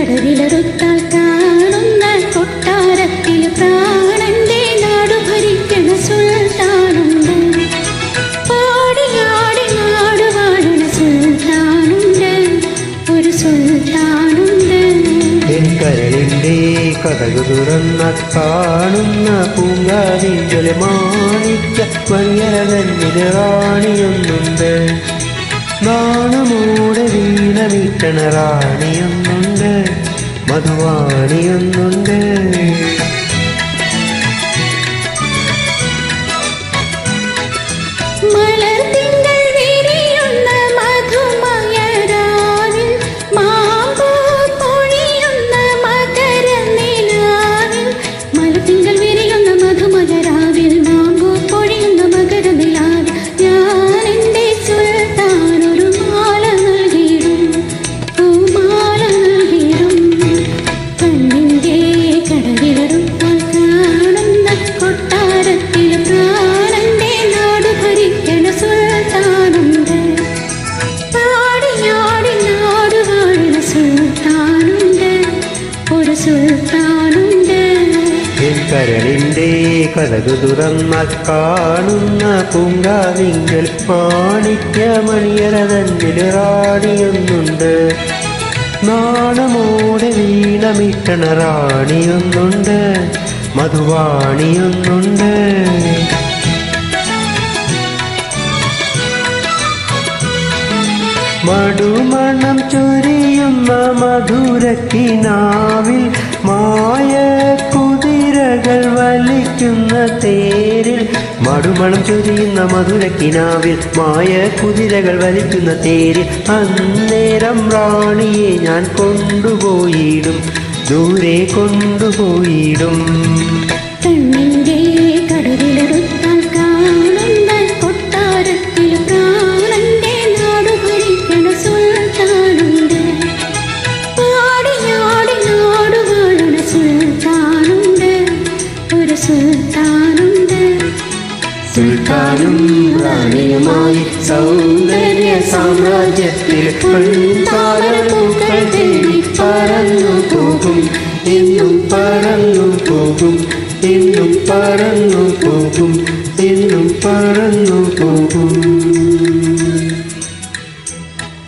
കടവിലറുത്താൽ കാണുന്ന കൊട്ടാരത്തിൽ പ്രാണന്റെ നാടു ഭരിക്കണ സുൽത്താനുണ്ട്. പാടിയാടി നാട് വാഴണ സുൽത്താനുണ്ട്, ഒരു സുൽത്താനുണ്ട്. എൻ കരളിൻ്റെ കഥകു തുറന്ന കാണുന്ന പൂങ്കാവിങ്കലെ മാണിക്ക മണിയറകന്നില് റാണിയൊന്നുണ്ട്. നാണമോടെ വീണ വീട്ടണ റാണിയൊന്നുണ്ട്, മധുവാണിയൊന്നുണ്ട്. കരളിൻ്റെ കഥകു തുറന്നാൽ കാണുന്ന പൂങ്കാവിങ്കൽ മാണിക്യ മണിയറകന്നില് റാണിയൊന്നുണ്ട്. നാണമോടെ വീണമിട്ടണ റാണിയൊന്നുണ്ട്, മധുവാണിയൊന്നുണ്ട്. മടുമണം ചൊരിയുന്ന മധുരക്കിനാവിൽ മായ കുതിരകൾ വലിക്കുന്ന തേരിൽ. മടുമണം ചൊരിയുന്ന മധുരക്കിനാവിൽ മായ കുതിരകൾ വലിക്കുന്ന തേരിൽ. അന്നേരം റാണിയെ ഞാൻ കൊണ്ടുപോയിടും, ദൂരെ കൊണ്ടുപോയിടും. സുൽത്താനും റാണിയുമായി സൗന്ദര്യ സാമ്രാജ്യത്തിൽ പൂക്കൾ തേടി പറന്നു പോകും, എന്നും പറന്നു പോകും, എന്നും പറന്നു പോകും, എന്നും പറന്നു പോകും.